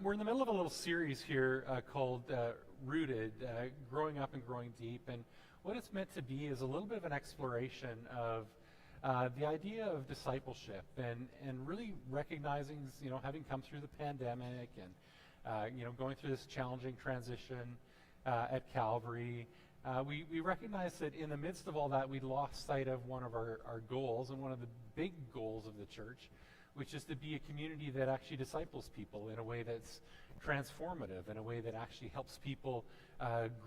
We're in the middle of a little series here called Rooted, Growing Up and Growing Deep. And what it's meant to be is a little bit of an exploration of the idea of discipleship and really recognizing, having come through the pandemic and, going through this challenging transition at Calvary, we recognize that in the midst of all that, we lost sight of one of our goals and one of the big goals of the church, which is to be a community that actually disciples people in a way that's transformative, in a way that actually helps people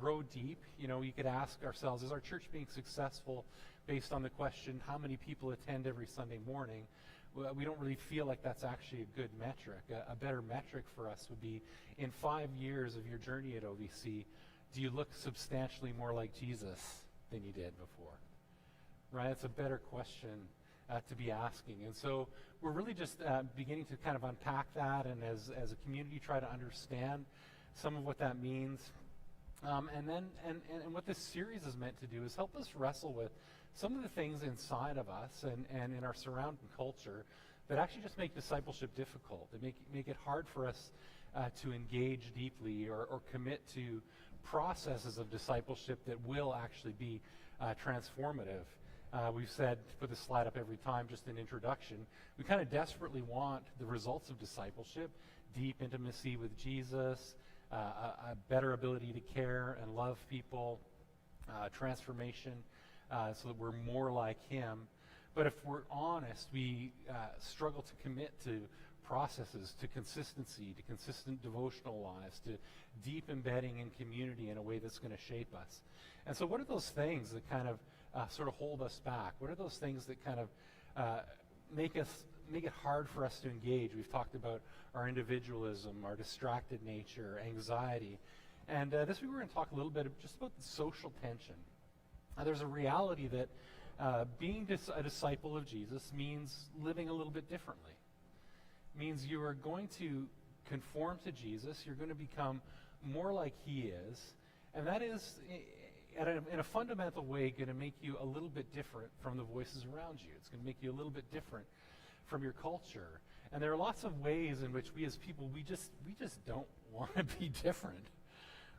grow deep. You could ask ourselves, is our church being successful based on the question, how many people attend every Sunday morning? Well, we don't really feel like that's actually a good metric. A better metric for us would be, in 5 years of your journey at OVC, do you look substantially more like Jesus than you did before? Right? It's a better question to be asking. And so we're really just beginning to kind of unpack that and as a community try to understand some of what that means. And what this series is meant to do is help us wrestle with some of the things inside of us and in our surrounding culture that actually just make discipleship difficult. They make it hard for us to engage deeply or commit to processes of discipleship that will actually be transformative. We've said, to put this slide up every time, just an introduction, we kind of desperately want the results of discipleship, deep intimacy with Jesus, a better ability to care and love people, transformation so that we're more like Him. But if we're honest, we struggle to commit to processes, to consistency, to consistent devotional lives, to deep embedding in community in a way that's going to shape us. And so what are those things that kind of sort of hold us back? What are those things that kind of make it hard for us to engage? We've talked about our individualism, our distracted nature, anxiety. And this week we're going to talk a little bit just about the social tension. There's a reality that being a disciple of Jesus means living a little bit differently. It means you are going to conform to Jesus. You're going to become more like He is. And that is, in a fundamental way, going to make you a little bit different from the voices around you. It's going to make you a little bit different from your culture. And there are lots of ways in which we as people, we just don't want to be different,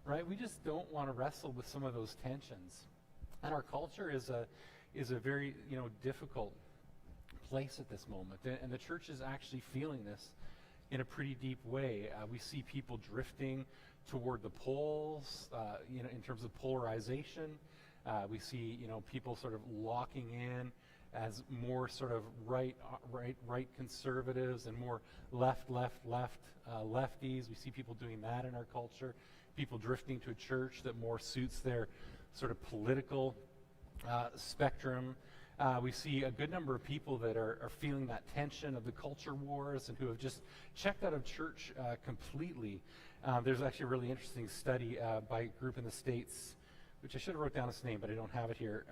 right? We just don't want to wrestle with some of those tensions. And our culture is a very, difficult place at this moment. And the church is actually feeling this in a pretty deep way. We see people drifting toward the poles, in terms of polarization. We see, people sort of locking in as more sort of right conservatives and more left lefties. We see people doing that in our culture. People drifting to a church that more suits their sort of political spectrum. We see a good number of people that are feeling that tension of the culture wars and who have just checked out of church completely. There's actually a really interesting study by a group in the States, which I should have wrote down its name, but I don't have it here.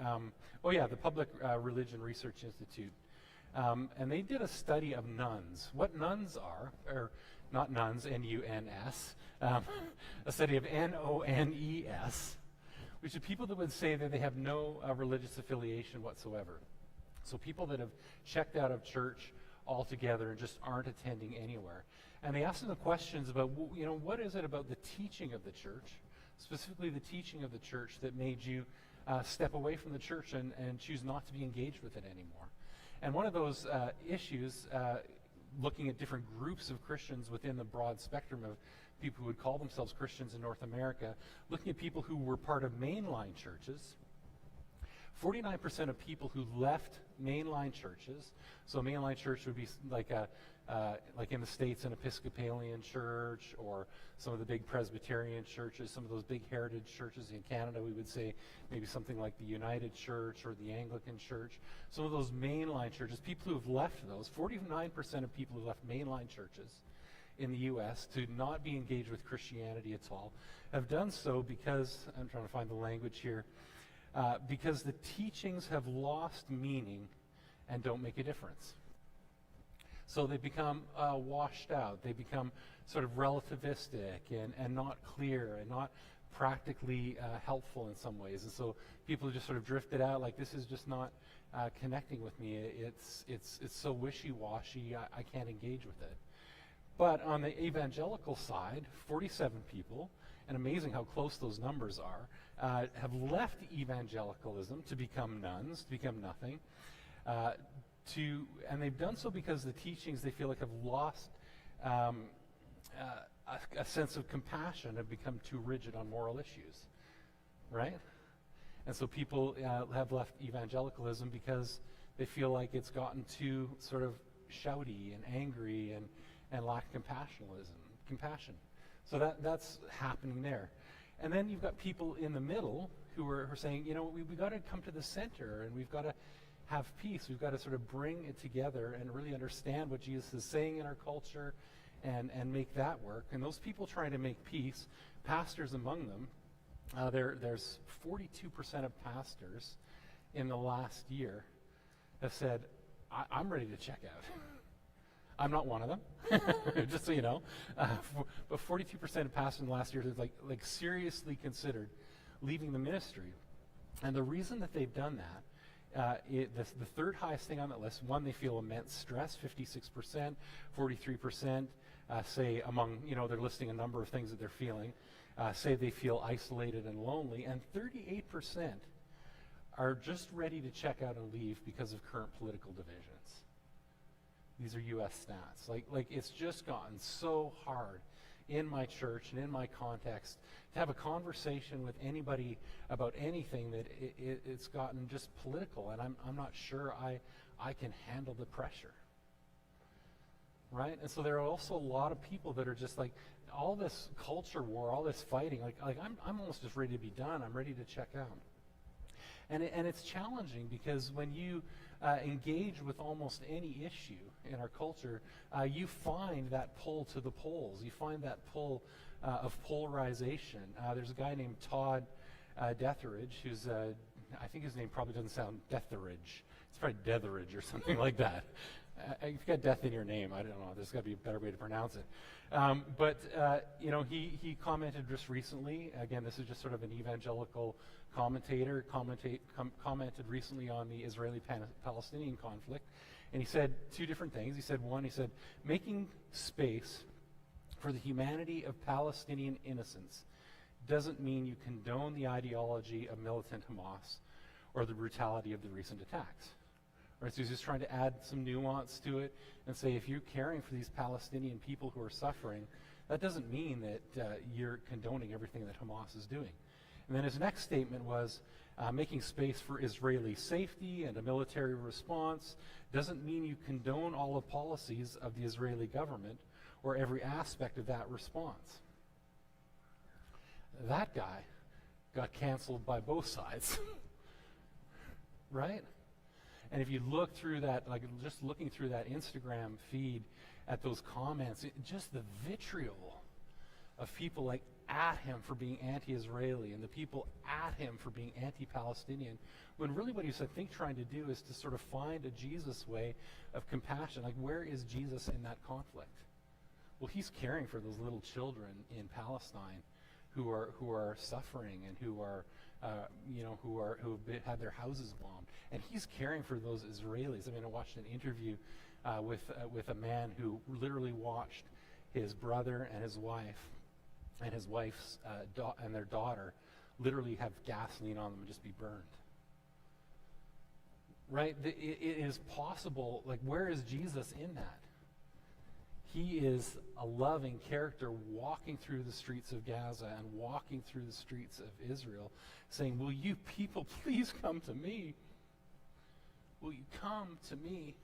The Public Religion Research Institute. And they did a study of nuns. What nuns are, or not nuns, N-U-N-S, a study of N-O-N-E-S, which are people that would say that they have no religious affiliation whatsoever. So people that have checked out of church altogether and just aren't attending anywhere. And they asked them the questions about, what is it about the teaching of the church, specifically the teaching of the church, that made you step away from the church and choose not to be engaged with it anymore? And one of those issues, looking at different groups of Christians within the broad spectrum of people who would call themselves Christians in North America, looking at people who were part of mainline churches, 49% of people who left mainline churches, so a mainline church would be like in the States, an Episcopalian church, or some of the big Presbyterian churches, some of those big heritage churches in Canada, we would say maybe something like the United Church or the Anglican Church. Some of those mainline churches, people who have left those, 49% of people who left mainline churches in the U.S. to not be engaged with Christianity at all, have done so because, I'm trying to find the language here, because the teachings have lost meaning and don't make a difference. So they become washed out. They become sort of relativistic and not clear and not practically helpful in some ways. And so people just sort of drifted out, like, this is just not connecting with me. It's so wishy-washy, I can't engage with it. But on the evangelical side, 47 people, and amazing how close those numbers are, have left evangelicalism to become nuns, to become nothing. And they've done so because the teachings, they feel like, have lost a sense of compassion, have become too rigid on moral issues, right? And so people have left evangelicalism because they feel like it's gotten too sort of shouty and angry and lack compassion. So that's happening there. And then you've got people in the middle who are saying, we've got to come to the center, and we've got to have peace. We've got to sort of bring it together and really understand what Jesus is saying in our culture and make that work. And those people trying to make peace, pastors among them, there's 42% of pastors in the last year have said, I'm ready to check out. I'm not one of them, just so you know. But 42% of pastors in the last year have like seriously considered leaving the ministry. And the reason that they've done that, the third highest thing on that list, one, they feel immense stress, 56%, 43% say among, they're listing a number of things that they're feeling, say they feel isolated and lonely, and 38% are just ready to check out and leave because of current political divisions. These are U.S. stats. Like it's just gotten so hard in my church and in my context to have a conversation with anybody about anything that it's gotten just political, and I'm not sure I can handle the pressure. Right? And so there are also a lot of people that are just like, all this culture war, all this fighting, like I'm almost just ready to be done. I'm ready to check out. And it's challenging because when you engage with almost any issue in our culture, you find that pull to the poles. You find that pull of polarization. There's a guy named Todd Detheridge, who's, I think his name probably doesn't sound Detheridge. It's probably Detheridge or something like that. If you've got death in your name, I don't know. There's got to be a better way to pronounce it. But he commented just recently. Again, this is just sort of an evangelical commentator. Commented recently on the Israeli-Palestinian conflict, and he said two different things. He said, one, making space for the humanity of Palestinian innocence doesn't mean you condone the ideology of militant Hamas or the brutality of the recent attacks. Right, so he's just trying to add some nuance to it and say, if you're caring for these Palestinian people who are suffering, that doesn't mean that you're condoning everything that Hamas is doing. And then his next statement was, making space for Israeli safety and a military response doesn't mean you condone all the policies of the Israeli government or every aspect of that response. That guy got canceled by both sides, right? And if you look through that, like just looking through that Instagram feed at those comments, just the vitriol of people like at him for being anti-Israeli and the people at him for being anti-Palestinian, when really what he's, I think, trying to do is to sort of find a Jesus way of compassion. Like, where is Jesus in that conflict? Well, he's caring for those little children in Palestine who are suffering and who have had their houses bombed, and he's caring for those Israelis. I mean, I watched an interview with a man who literally watched his brother and his wife and his wife's and their daughter literally have gasoline on them and just be burned. Right? It is possible. Like, where is Jesus in that? He is a loving character walking through the streets of Gaza and walking through the streets of Israel, saying, will you people please come to me? Will you come to me?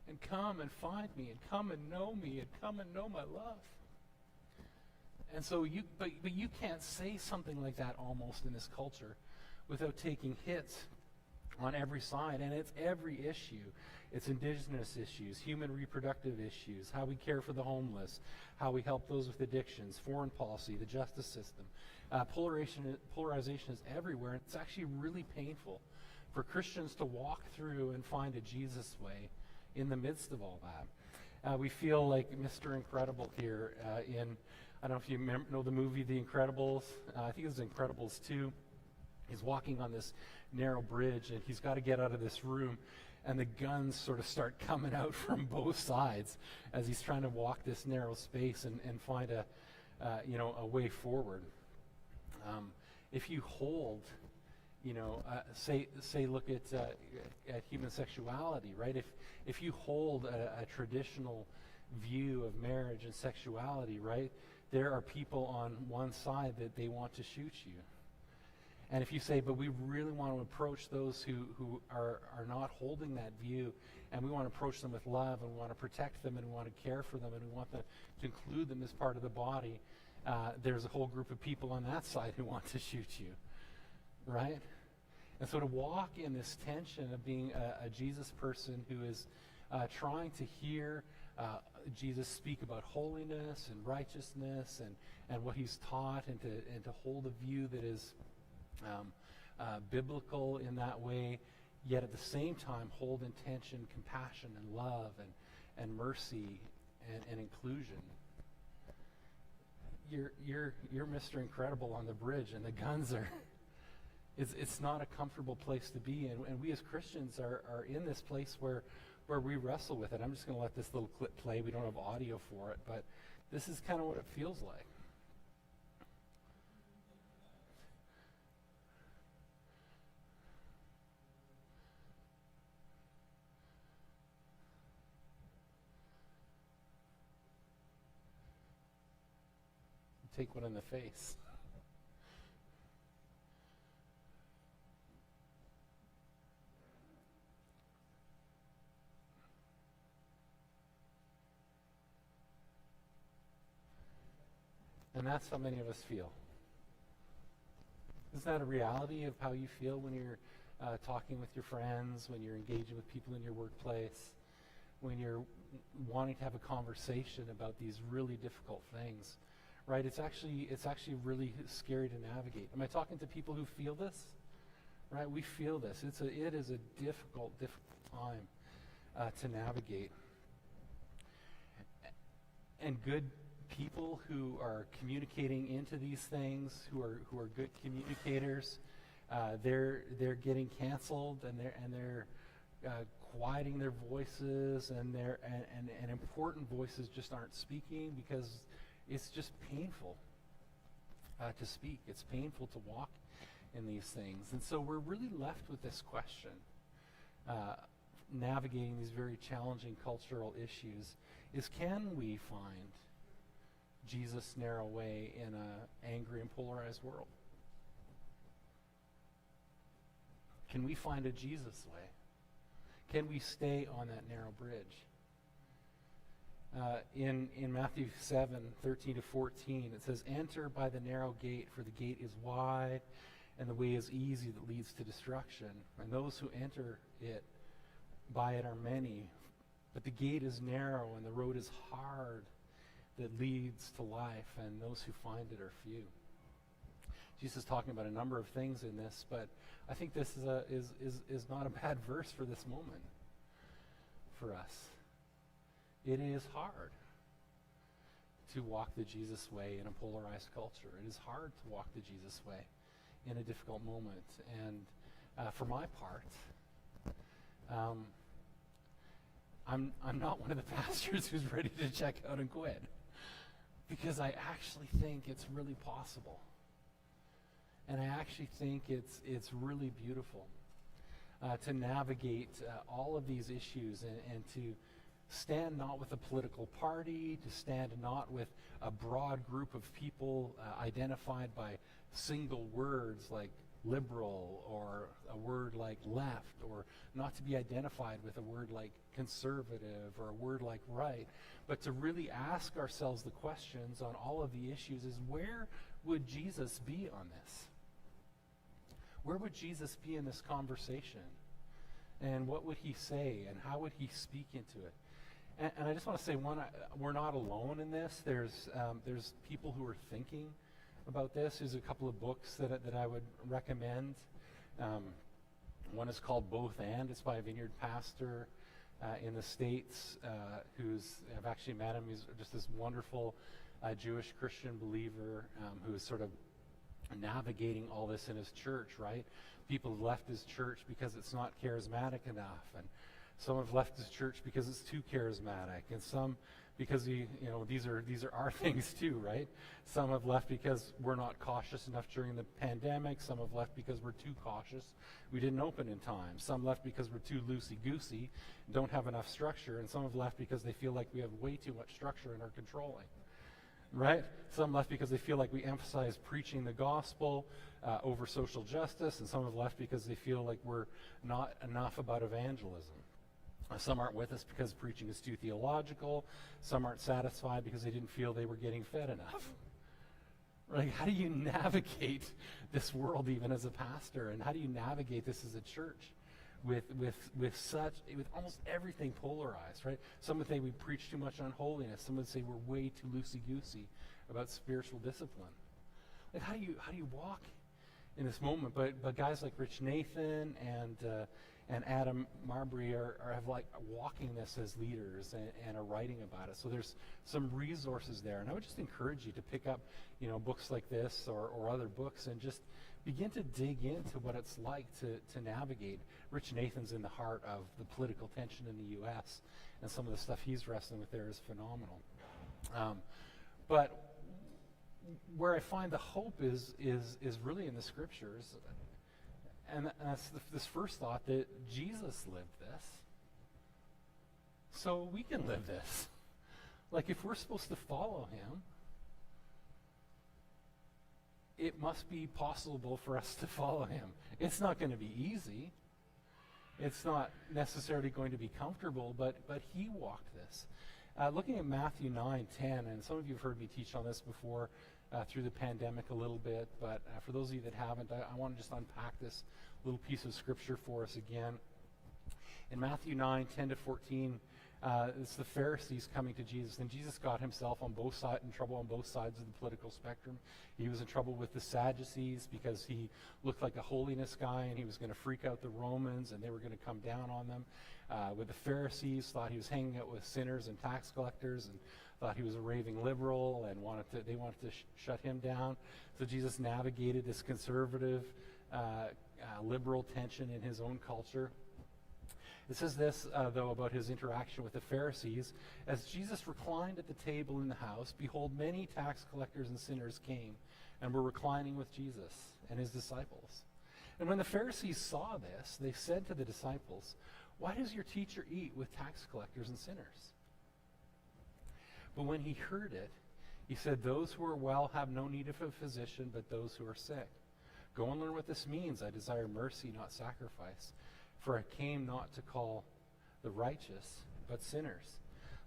And come and find me, and come and know me, and come and know my love. And so but you can't say something like that almost in this culture without taking hits on every side, and it's every issue. It's indigenous issues, human reproductive issues, how we care for the homeless, how we help those with addictions, foreign policy, the justice system. Polarization is everywhere, and it's actually really painful for Christians to walk through and find a Jesus way in the midst of all that. We feel like Mr. Incredible here in, I don't know if you know the movie The Incredibles. I think it was Incredibles 2. He's walking on this narrow bridge, and he's got to get out of this room. and the guns sort of start coming out from both sides as he's trying to walk this narrow space and find a way forward. If you hold, say look at human sexuality, right? If you hold a traditional view of marriage and sexuality, right, there are people on one side that they want to shoot you. And if you say, but we really want to approach those who are not holding that view, and we want to approach them with love, and we want to protect them, and we want to care for them, and we want to include them as part of the body, there's a whole group of people on that side who want to shoot you, right? And so to walk in this tension of being a Jesus person who is trying to hear Jesus speak about holiness and righteousness and what he's taught, and to hold a view that is biblical in that way, yet at the same time hold in tension compassion and love and mercy and inclusion. You're Mr. Incredible on the bridge, and the guns are. It's not a comfortable place to be, and we as Christians are in this place where we wrestle with it. I'm just going to let this little clip play. We don't have audio for it, but this is kind of what it feels like. Take one in the face. And that's how many of us feel. Isn't that a reality of how you feel when you're talking with your friends, when you're engaging with people in your workplace, when you're wanting to have a conversation about these really difficult things? Right? It's actually really scary to navigate. Am I talking to people who feel this? Right? We feel this. It is a difficult time to navigate. And good people who are communicating into these things, who are good communicators, they're getting canceled, and they're quieting their voices, and important voices just aren't speaking because it's just painful to speak. It's painful to walk in these things. And so we're really left with this question, navigating these very challenging cultural issues, is can we find Jesus' narrow way in an angry and polarized world? Can we find a Jesus way? Can we stay on that narrow bridge? In Matthew 7:13-14, it says, "Enter by the narrow gate, for the gate is wide, and the way is easy that leads to destruction. And those who enter it by it are many. But the gate is narrow, and the road is hard that leads to life, and those who find it are few." Jesus is talking about a number of things in this, but I think this is not a bad verse for this moment for us. It is hard to walk the Jesus way in a polarized culture. It is hard to walk the Jesus way in a difficult moment. And for my part, I'm not one of the pastors who's ready to check out and quit, because I actually think it's really possible. And I actually think it's really beautiful to navigate all of these issues and to stand not with a political party, to stand not with a broad group of people identified by single words like liberal or a word like left, or not to be identified with a word like conservative or a word like right, but to really ask ourselves the questions on all of the issues is, where would Jesus be on this? Where would Jesus be in this conversation? And what would he say, and how would he speak into it? And I just want to say, one, we're not alone in this. There's people who are thinking about this. There's a couple of books that I would recommend. One is called Both And. It's by a vineyard pastor in the States I've actually met him. He's just this wonderful Jewish Christian believer who is sort of navigating all this in his church, right? People have left his church because it's not charismatic enough, and Some have left the church because it's too charismatic, and some because these are our things too, right? Some have left because we're not cautious enough during the pandemic. Some have left because we're too cautious. We didn't open in time. Some left because we're too loosey-goosey, don't have enough structure, and some have left because they feel like we have way too much structure and are controlling. Right? Some left because they feel like we emphasize preaching the gospel over social justice, and some have left because they feel like we're not enough about evangelism. Some aren't with us because preaching is too theological. Some aren't satisfied because they didn't feel they were getting fed enough. Like, how do you navigate this world even as a pastor? And how do you navigate this as a church with almost everything polarized, right? Some would say we preach too much on holiness. Some would say we're way too loosey-goosey about spiritual discipline. Like, how do you walk in this moment? But guys like Rich Nathan and Adam Marbury are walking this as leaders and are writing about it. So there's some resources there, and I would just encourage you to pick up, books like this or other books and just begin to dig into what it's like to navigate. Rich Nathan's in the heart of the political tension in the U.S., and some of the stuff he's wrestling with there is phenomenal. But where I find the hope is really in the scriptures. And that's this first thought that Jesus lived this, so we can live this. Like, if we're supposed to follow him, it must be possible for us to follow him. It's not going to be easy. It's not necessarily going to be comfortable, but he walked this. Looking at Matthew 9:10, and some of you have heard me teach on this before through the pandemic a little bit, but for those of you that haven't, I want to just unpack this little piece of scripture for us again. In Matthew 9:10-14, it's the Pharisees coming to Jesus, and Jesus got himself in trouble on both sides of the political spectrum. He was in trouble with the Sadducees because he looked like a holiness guy, and he was going to freak out the Romans, and they were going to come down on them. With the Pharisees, thought he was hanging out with sinners and tax collectors, and thought he was a raving liberal, and they wanted to shut him down. So Jesus navigated this conservative, liberal tension in his own culture. It says this, though, about his interaction with the Pharisees. As Jesus reclined at the table in the house, behold, many tax collectors and sinners came and were reclining with Jesus and his disciples. And when the Pharisees saw this, they said to the disciples, "Why does your teacher eat with tax collectors and sinners?" But when he heard it, he said, "Those who are well have no need of a physician, but those who are sick. Go and learn what this means. I desire mercy, not sacrifice. For I came not to call the righteous, but sinners."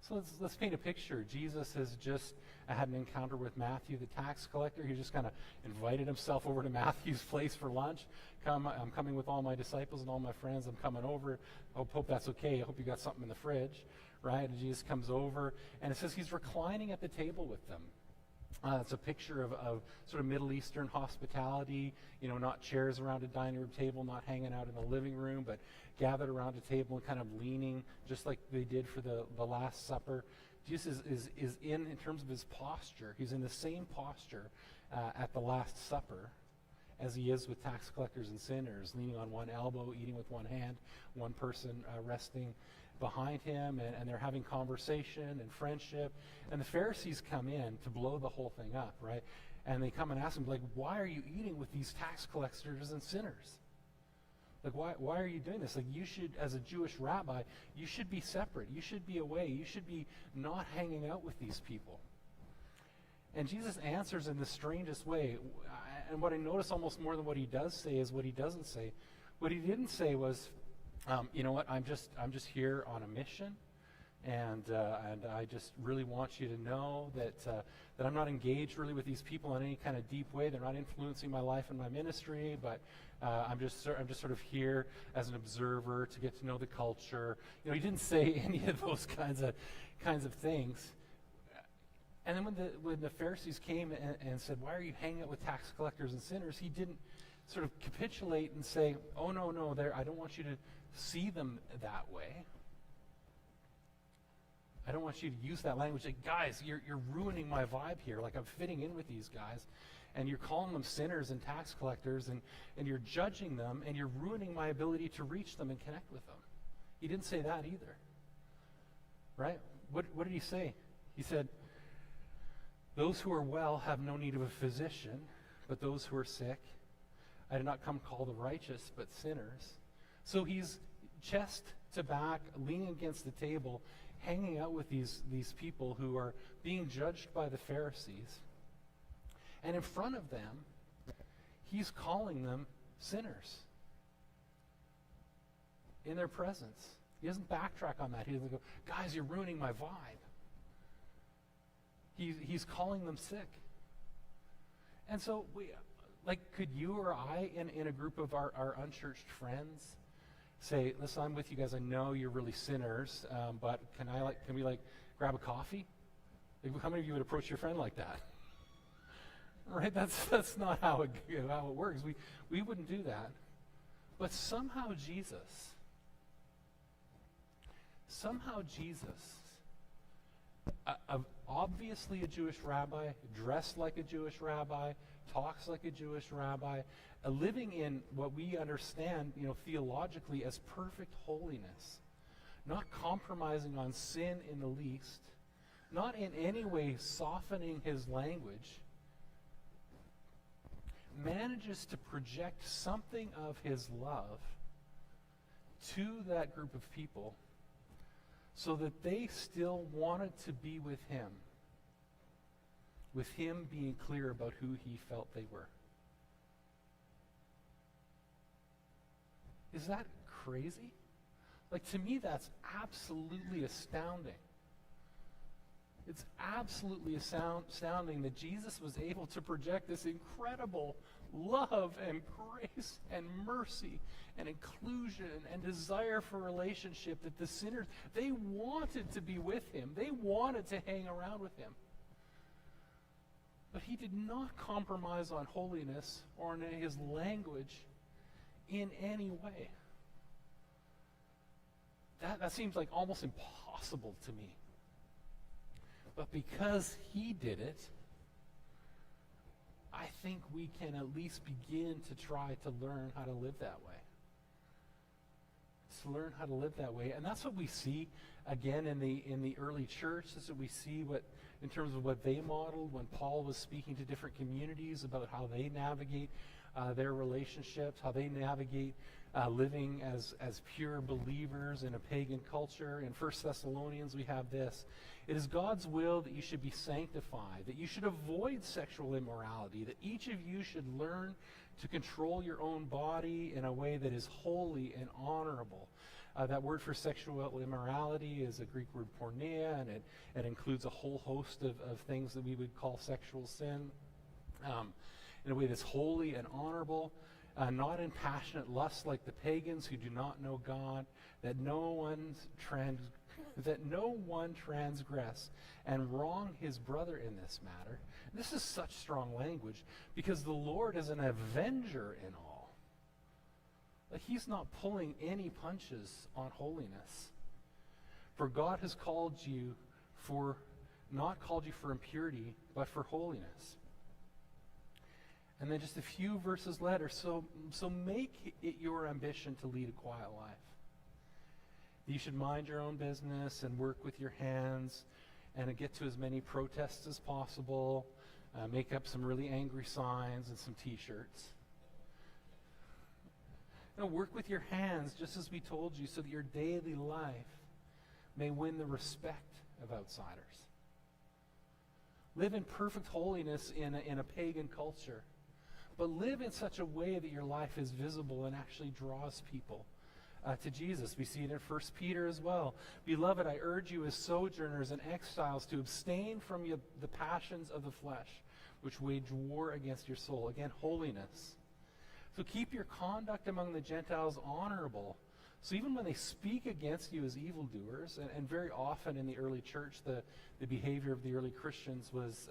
So let's paint a picture. Jesus has just had an encounter with Matthew, the tax collector. He just kind of invited himself over to Matthew's place for lunch. I'm coming with all my disciples and all my friends. I'm coming over. I hope that's okay. I hope you got something in the fridge, right? And Jesus comes over, and it says he's reclining at the table with them. It's a picture of sort of Middle Eastern hospitality, not chairs around a dining room table, not hanging out in the living room, but gathered around a table and kind of leaning, just like they did for the Last Supper. Jesus is in terms of his posture, he's in the same posture at the Last Supper as he is with tax collectors and sinners, leaning on one elbow, eating with one hand, one person resting behind him, and they're having conversation and friendship. And the Pharisees come in to blow the whole thing up, right? And they come and ask him, like, "Why are you eating with these tax collectors and sinners? Like, why are you doing this? Like, you should, as a Jewish rabbi, you should be separate. You should be away. You should be not hanging out with these people." And Jesus answers in the strangest way. And what I notice almost more than what he does say is what he doesn't say. What he didn't say was, "You know what? I'm just here on a mission, and I just really want you to know that I'm not engaged really with these people in any kind of deep way. They're not influencing my life and my ministry, but I'm just sort of here as an observer to get to know the culture." He didn't say any of those kinds of things. And then when the Pharisees came and said, "Why are you hanging out with tax collectors and sinners?" he didn't sort of capitulate and say, "Oh, no, I don't want you to see them that way. I don't want you to use that language. Like, guys, you're ruining my vibe here. Like, I'm fitting in with these guys, and you're calling them sinners and tax collectors, and you're judging them, and you're ruining my ability to reach them and connect with them. He didn't say that either. Right? What did he say? He said, those who are well have no need of a physician, but those who are sick. I did not come to call the righteous, but sinners. So he's chest to back, leaning against the table, hanging out with these people who are being judged by the Pharisees. And in front of them, he's calling them sinners in their presence. He doesn't backtrack on that. He doesn't go, guys, you're ruining my vibe. He's calling them sick. And so, could you or I, in a group of our unchurched friends, say, listen, I'm with you guys. I know you're really sinners, but can we grab a coffee? How many of you would approach your friend like that? Right? That's not how it works. We wouldn't do that. But somehow Jesus, obviously a Jewish rabbi, dressed like a Jewish rabbi, talks like a Jewish rabbi, living in what we understand, theologically as perfect holiness, not compromising on sin in the least, not in any way softening his language, manages to project something of his love to that group of people so that they still wanted to be with him being clear about who he felt they were. Is that crazy? To me, that's absolutely astounding. It's absolutely astounding that Jesus was able to project this incredible love and grace and mercy and inclusion and desire for relationship that the sinners, they wanted to be with him. They wanted to hang around with him. But he did not compromise on holiness or on his language in any way. That seems like almost impossible to me. But because he did it, I think we can at least begin to try to learn how to live that way. To learn how to live that way. And that's what we see, again, in the early church. That's what we see in terms of what they modeled when Paul was speaking to different communities about how they navigate their relationships, how they navigate living as pure believers in a pagan culture. In 1 Thessalonians, we have this. It is God's will that you should be sanctified, that you should avoid sexual immorality, that each of you should learn to control your own body in a way that is holy and honorable. That word for sexual immorality is a Greek word porneia, and it includes a whole host of things that we would call sexual sin in a way that's holy and honorable. Not in passionate lust like the pagans who do not know God, that no one transgress and wrong his brother in this matter. This is such strong language because the Lord is an avenger in all. He's not pulling any punches on holiness. For God has not called you for impurity, but for holiness. And then just a few verses later, so make it your ambition to lead a quiet life. You should mind your own business and work with your hands and get to as many protests as possible, make up some really angry signs and some t-shirts. Work with your hands, just as we told you, so that your daily life may win the respect of outsiders. Live in perfect holiness in a pagan culture. But live in such a way that your life is visible and actually draws people to Jesus. We see it in 1 Peter as well. Beloved, I urge you as sojourners and exiles to abstain from the passions of the flesh, which wage war against your soul. Again, holiness. So keep your conduct among the Gentiles honorable. So even when they speak against you as evildoers, and very often in the early church, the behavior of the early Christians was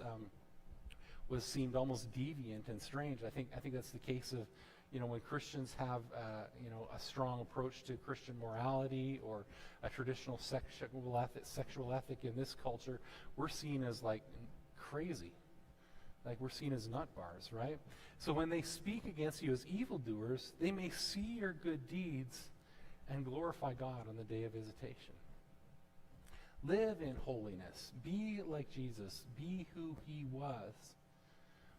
seemed almost deviant and strange. I think that's the case of, when Christians have, a strong approach to Christian morality or a traditional sexual ethic in this culture, we're seen as crazy. We're seen as nut bars, right? So when they speak against you as evildoers, they may see your good deeds and glorify God on the day of visitation. Live in holiness. Be like Jesus. Be who he was.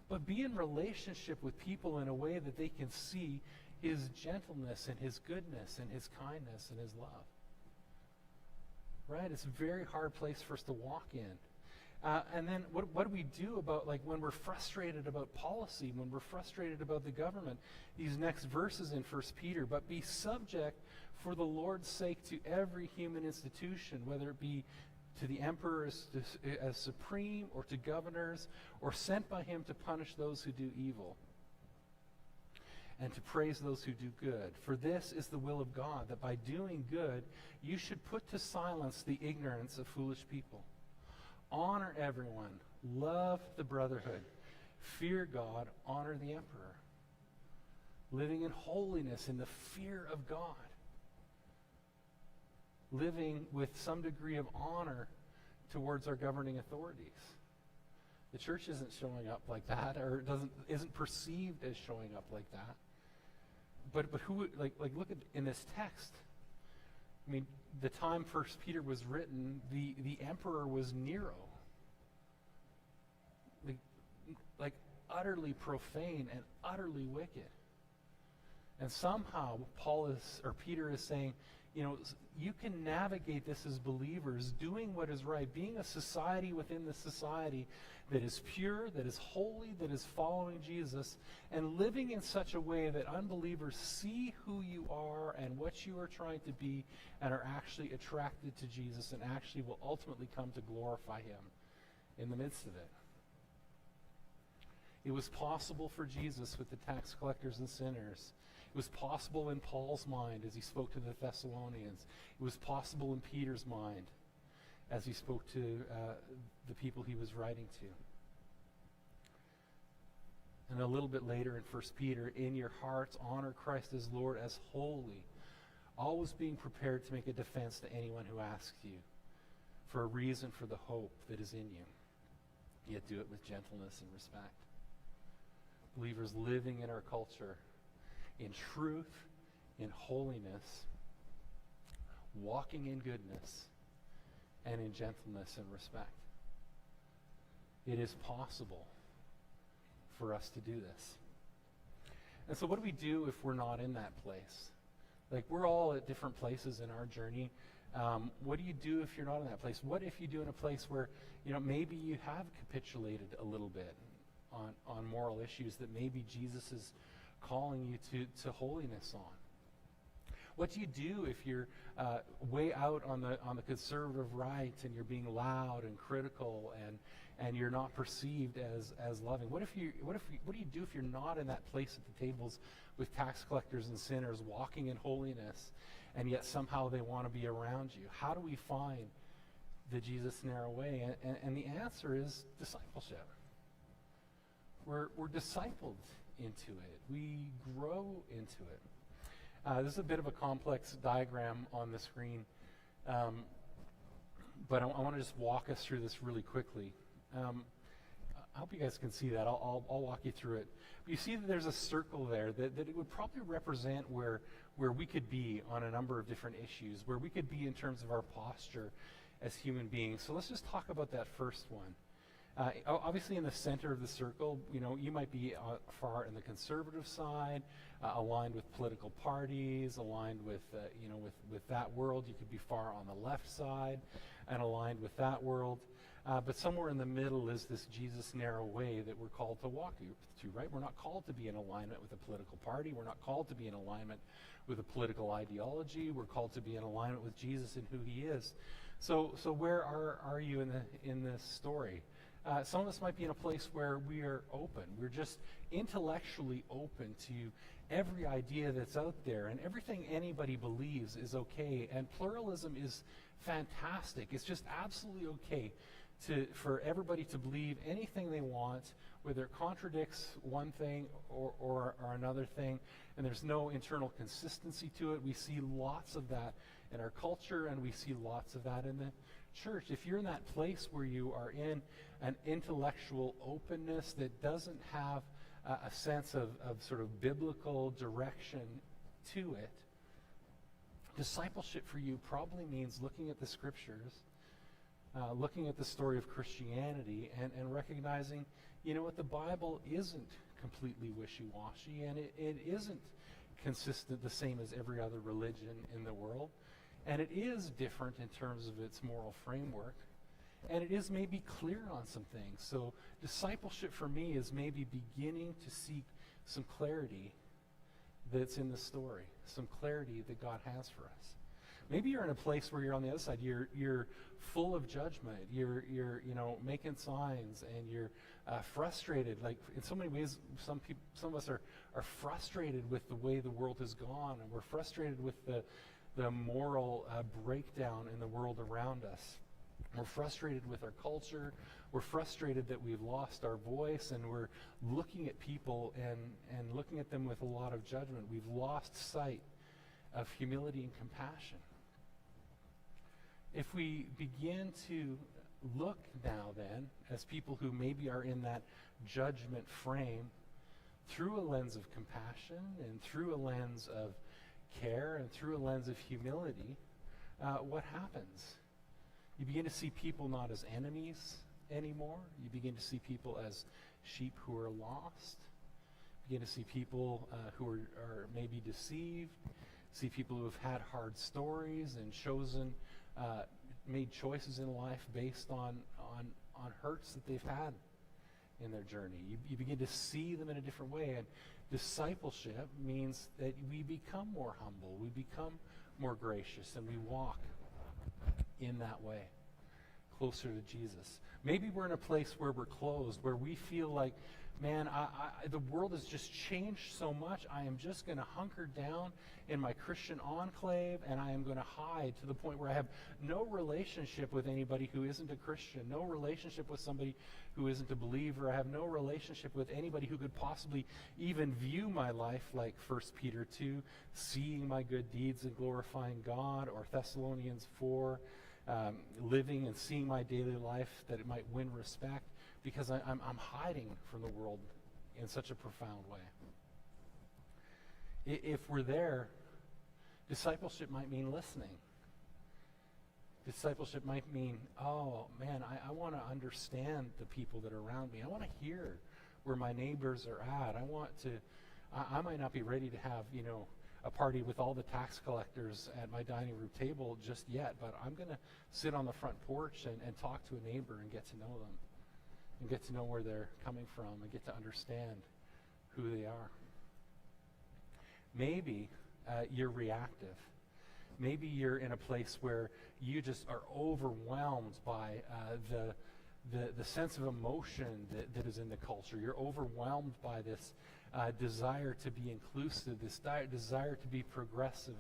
But be in relationship with people in a way that they can see his gentleness and his goodness and his kindness and his love. Right? It's a very hard place for us to walk in. And then what do we do about, like, when we're frustrated about policy, when we're frustrated about the government? These next verses in 1 Peter, but be subject for the Lord's sake to every human institution, whether it be to the emperor as supreme, or to governors, or sent by him to punish those who do evil, and to praise those who do good. For this is the will of God, that by doing good you should put to silence the ignorance of foolish people. Honor everyone, love the brotherhood, fear God, honor the emperor. Living in holiness, in the fear of God. Living with some degree of honor towards our governing authorities. The church isn't showing up like that, or isn't perceived as showing up like that. But who, like look at in this text. I mean, the time 1 Peter was written, the emperor was Nero. Like utterly profane and utterly wicked. And somehow Peter is saying, you can navigate this as believers, doing what is right, being a society within the society that is pure, that is holy, that is following Jesus, and living in such a way that unbelievers see who you are and what you are trying to be, and are actually attracted to Jesus, and actually will ultimately come to glorify him in the midst of it. It was possible for Jesus with the tax collectors and sinners. It was possible in Paul's mind as he spoke to the Thessalonians. It was possible in Peter's mind as he spoke to the people he was writing to. And a little bit later in 1 Peter, in your hearts honor Christ as Lord, as holy, always being prepared to make a defense to anyone who asks you for a reason for the hope that is in you. Yet do it with gentleness and respect. Believers living in our culture in truth, in holiness, walking in goodness, and in gentleness and respect. It is possible for us to do this. And so what do we do if we're not in that place? Like, we're all at different places in our journey. What do you do if you're not in that place? What if you do in a place where, maybe you have capitulated a little bit on moral issues that maybe Jesus is calling you to holiness on? What do you do if you're way out on the conservative right, and you're being loud and critical, and you're not perceived as loving? What do you do if you're not in that place at the tables with tax collectors and sinners, walking in holiness, and yet somehow they want to be around you? How do we find the Jesus narrow way? And the answer is discipleship. We're discipled into it. We grow into it. This is a bit of a complex diagram on the screen, but I want to just walk us through this really quickly. I hope you guys can see that. I'll walk you through it. But you see that there's a circle there that it would probably represent where we could be on a number of different issues, where we could be in terms of our posture as human beings. So let's just talk about that first one. Obviously, in the center of the circle, you might be far in the conservative side, aligned with political parties, aligned with that world. You could be far on the left side and aligned with that world. But somewhere in the middle is this Jesus narrow way that we're called to walk to, right? We're not called to be in alignment with a political party. We're not called to be in alignment with a political ideology. We're called to be in alignment with Jesus and who he is. So where are you in this story? Some of us might be in a place where we are open. We're just intellectually open to every idea that's out there, and everything anybody believes is okay, and pluralism is fantastic. It's just absolutely okay for everybody to believe anything they want, whether it contradicts one thing or another thing, and there's no internal consistency to it. We see lots of that in our culture, and we see lots of that in the church. If you're in that place where you are in an intellectual openness that doesn't have a sense of sort of biblical direction to it, discipleship for you probably means looking at the scriptures, looking at the story of Christianity, and recognizing, you know what, the Bible isn't completely wishy-washy, and it isn't consistent the same as every other religion in the world, and it is different in terms of its moral framework, and it is maybe clear on some things. So discipleship for me is maybe beginning to seek some clarity that's in the story, some clarity that God has for us. Maybe you're in a place where you're on the other side. You're full of judgment. You're making signs, and you're frustrated. Like in so many ways, some of us are frustrated with the way the world has gone, and we're frustrated with the moral breakdown in the world around us. We're frustrated with our culture. We're frustrated that we've lost our voice, and we're looking at people and looking at them with a lot of judgment. We've lost sight of humility and compassion. If we begin to look now then, as people who maybe are in that judgment frame, through a lens of compassion and through a lens of care and through a lens of humility, what happens? You begin to see people not as enemies anymore. You begin to see people as sheep who are lost. You begin to see people who are maybe deceived. See people who have had hard stories and made choices in life based on hurts that they've had in their journey. You begin to see them in a different way. And discipleship means that we become more humble, we become more gracious, and we walk in that way, closer to Jesus. Maybe we're in a place where we're closed, where we feel like, man, the world has just changed so much. I am just going to hunker down in my Christian enclave, and I am going to hide to the point where I have no relationship with anybody who isn't a Christian, no relationship with somebody who isn't a believer. I have no relationship with anybody who could possibly even view my life like 1 Peter 2, seeing my good deeds and glorifying God, or Thessalonians 4, living and seeing my daily life that it might win respect, because I'm hiding from the world in such a profound way. If we're there, discipleship might mean listening. Discipleship might mean, oh man, I want to understand the people that are around me. I want to hear where my neighbors are at. I might not be ready to have, a party with all the tax collectors at my dining room table just yet, but I'm going to sit on the front porch and talk to a neighbor and get to know them, and get to know where they're coming from, and get to understand who they are. Maybe you're reactive. Maybe you're in a place where you just are overwhelmed by the sense of emotion that is in the culture. You're overwhelmed by this desire to be inclusive, this desire to be progressive,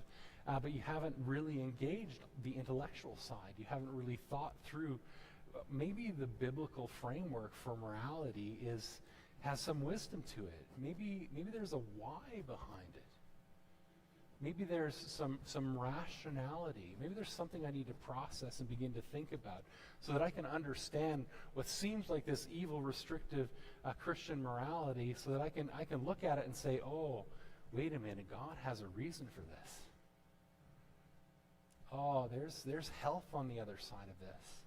but you haven't really engaged the intellectual side. You haven't really thought through maybe the biblical framework for morality has some wisdom to it. Maybe there's a why behind it. Maybe there's some rationality. Maybe there's something I need to process and begin to think about so that I can understand what seems like this evil, restrictive Christian morality, so that I can look at it and say, oh, wait a minute, God has a reason for this. Oh, there's health on the other side of this.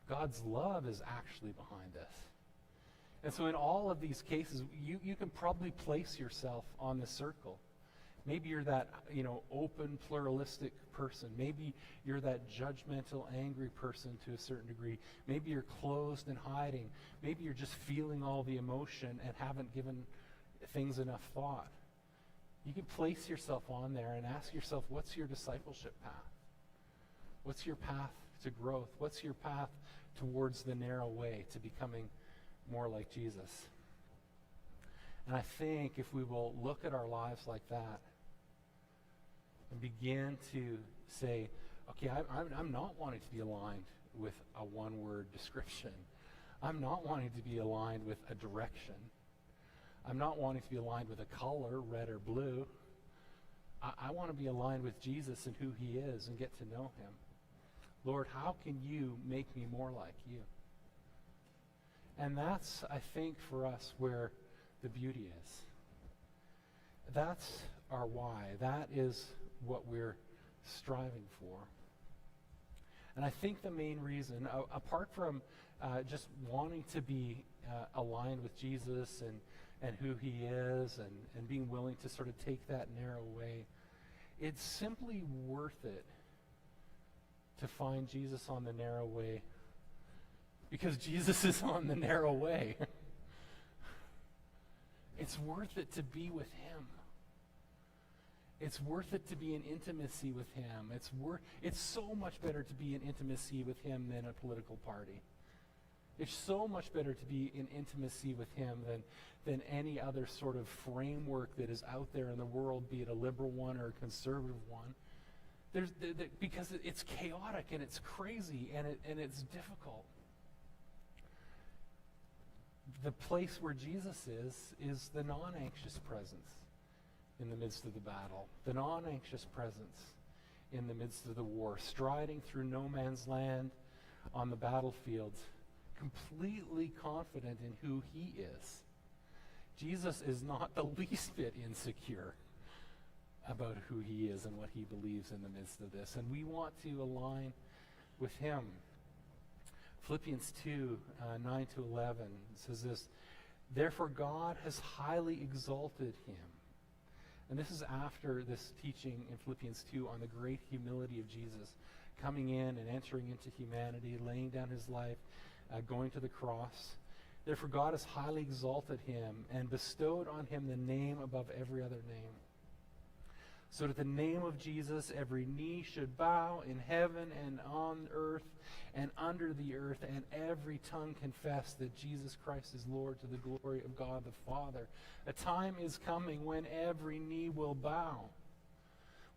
God's love is actually behind this. And so in all of these cases, you can probably place yourself on this circle. Maybe you're that, open, pluralistic person. Maybe you're that judgmental, angry person to a certain degree. Maybe you're closed and hiding. Maybe you're just feeling all the emotion and haven't given things enough thought. You can place yourself on there and ask yourself, what's your discipleship path? What's your path to growth? What's your path towards the narrow way to becoming more like Jesus? And I think if we will look at our lives like that and begin to say, okay, I'm not wanting to be aligned with a one-word description. I'm not wanting to be aligned with a direction. I'm not wanting to be aligned with a color, red or blue. I want to be aligned with Jesus and who he is and get to know him. Lord, how can you make me more like you? And that's, I think, for us where the beauty is. That's our why. That is what we're striving for. And I think the main reason, apart from just wanting to be aligned with Jesus and who he is and being willing to sort of take that narrow way, it's simply worth it to find Jesus on the narrow way, because Jesus is on the narrow way. It's worth it to be with him. It's worth it to be in intimacy with him. It's so much better to be in intimacy with him than a political party. It's so much better to be in intimacy with him than any other sort of framework that is out there in the world, be it a liberal one or a conservative one. Because it's chaotic and it's crazy and it's difficult. The place where Jesus is the non-anxious presence in the midst of the battle, the non-anxious presence in the midst of the war, striding through no man's land on the battlefield, completely confident in who he is. Jesus is not the least bit insecure about who he is and what he believes in the midst of this, and we want to align with him. Philippians 2, 9 to 11 says this, "Therefore God has highly exalted him." And this is after this teaching in Philippians 2 on the great humility of Jesus, coming in and entering into humanity, laying down his life, going to the cross. "Therefore God has highly exalted him and bestowed on him the name above every other name, so that the name of Jesus every knee should bow in heaven and on earth and under the earth, and every tongue confess that Jesus Christ is Lord, to the glory of God the Father." A time is coming when every knee will bow.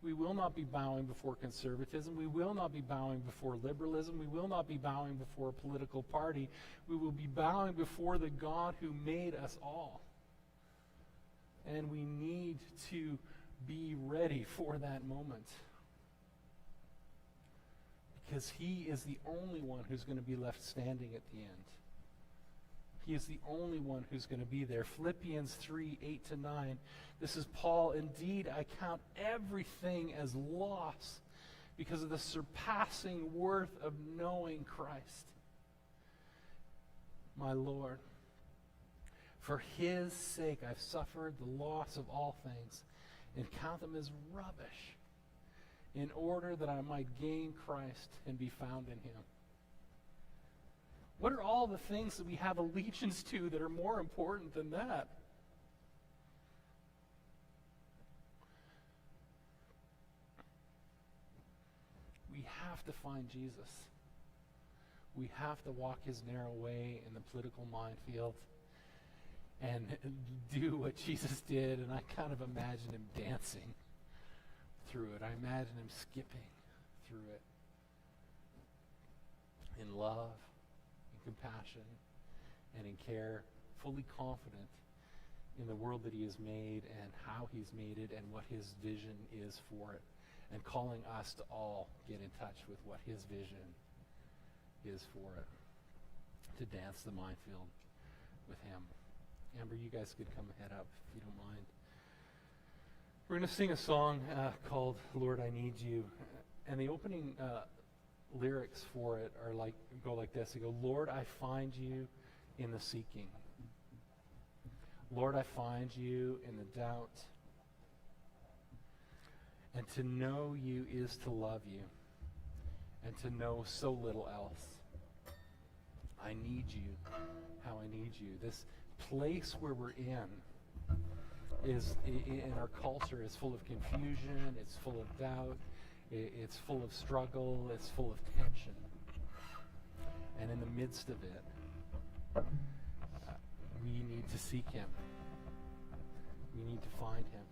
We will not be bowing before conservatism. We will not be bowing before liberalism. We will not be bowing before a political party. We will be bowing before the God who made us all. And we need to be ready for that moment, because he is the only one who's going to be left standing at the end. He is the only one who's going to be there. Philippians 3, 8 to 9. This is Paul. "Indeed, I count everything as loss because of the surpassing worth of knowing Christ, my Lord. For his sake I've suffered the loss of all things and count them as rubbish, in order that I might gain Christ and be found in him." What are all the things that we have allegiance to that are more important than that? We have to find Jesus. We have to walk his narrow way in the political minefield and do what Jesus did, and I kind of imagine him dancing through it. I imagine him skipping through it in love, in compassion, and in care, fully confident in the world that he has made and how he's made it and what his vision is for it, and calling us to all get in touch with what his vision is for it, to dance the minefield with him. Amber, you guys could come ahead up if you don't mind. We're going to sing a song called "Lord, I Need You." And the opening lyrics for it go like this. They go, "Lord, I find you in the seeking. Lord, I find you in the doubt. And to know you is to love you, and to know so little else. I need you, how I need you." This place where we're in our culture is full of confusion, it's full of doubt, it's full of struggle, it's full of tension. And in the midst of it, we need to seek him. We need to find him.